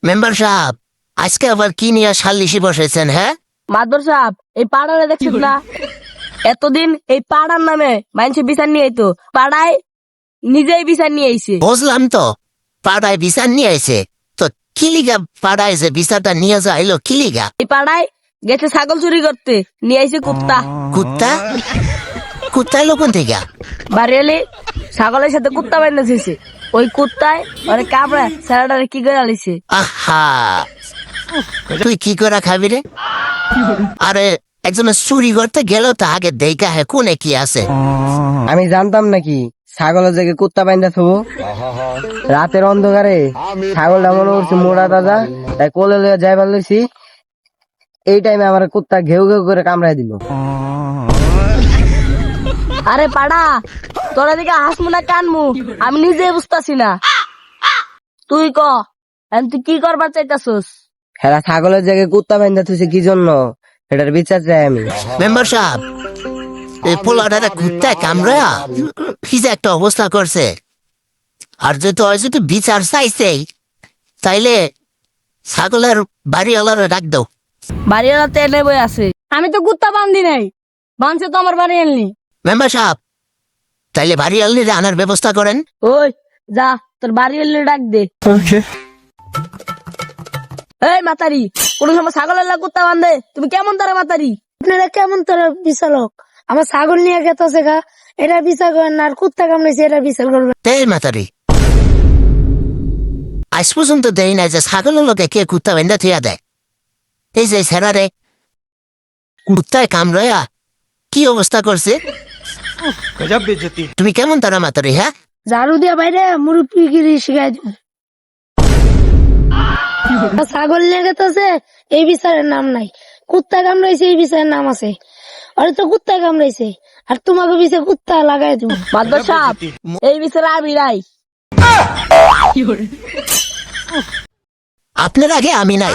Member সাহেব, আজকে আবার কি নিয়ে সালিশি বসেছেন? হ্যাঁ, মাদবর সাহেব, এই পাড়ারে দেখছিস না? এতদিন এই পাড়ার নামে মানুষ বিচার নিয়ে আইতো, পাড়ায় নিজেই বিচার নিয়ে আইছে। বুঝলাম তো, পাড়ায় বিচার নিয়ে আইছে। তো কিলিগা পাড়ায় যে বিচারটা নিয়ে যাইলো কিলিগা? এই পাড়ায় গেছে ছাগল চুরি করতে, নিয়ে আইছে কুত্তা। কুত্তা? কুত্তা এলো কোন থেকে? বাড়ি এলে ছাগলের সাথে কুত্তা বাইন্দা থইছে। ওই কুত্তায় মানে কামড়া স্যালাডারে কি করে আলিছে। আহা, তুই কি করে খাবি রে? আরে একজন চুরি করতে গেল তো আগে দেখা হ্যাঁ কোনে কি আছে। আমি জানতাম নাকি ছাগলের জায়গায় কুত্তা বাইন্দা থবো? রাতের অন্ধকারে ছাগলটা মনে করছি মোড়া দাদা, তাই কোলে লইয়া যাইবার লইছি। এই টাইমে আমার কুত্তা ঘেউ ঘেউ করে কামড়াই দিল। আরে পাড়া, তোরা দিকে হাসমু না কানমু আমি নিজে বুঝতাছি না। তুই ক, এখন তুই কি করবার চাইতাছস? হেরা ছাগলের জায়গায় কুত্তা বাইন্দা থুছে কি জন্য, এটার বিচার চাই আমি। মেম্বার সাহেব, এই পোলাটা কুত্তায় কামড়া কি যে একটা অবস্থা করছে। আর যদি ওই যদি বিচার চাইছে তাইলে ছাগলের বাড়িওয়ালার ডাক দাও। বাড়িওয়ালাতে এনে বই আছে। আমি তো কুত্তা বান্ধি নাই, বানছে তো আমার বাড়ি এনলি। মেম্বার সাহেব, তাইলে বাড়িওয়ালিরে আনার ব্যবস্থা করেন। ওই যা, তোর বাড়ি এলে ডাক দে। এই মাতারি, কোন সময় ছাগলের লাগা কুত্তা বান্ধে? তুমি কেমন তারা মাতারি? আপনারা কেমন তোরা বিচারক? আমার ছাগল নিয়ে গেছে গা, এটা বিচার করেন না, আর কুত্তা কামড়েছে এটা বিচার করবেন। তেল মাতারি, আজ পর্যন্ত দেই নাই যে ছাগলের লোকে কে কুত্তা বেঁধে থিয়া দেয়। এই যে সেরারে কুত্তায় কামড়া কি অবস্থা করছে। তুমি কেমন তারা মাতারি? হ্যাঁ, ঝাড়ু দিয়া বাইরে মুরব্বীগিরি শিখাই দিব। ছাগল নিয়ে গেছে এই বিচারের নাম নাই, কুত্তা কামড়াইছে এই বিচারের নাম আছে। আরে তো কুত্তা কামড়াইছে আর তোমাকে বিচার কুত্তা লাগাই দিব। মাদবর সাহেব, এই বিচারে আমি নাই। আপনার আগে আমি নাই।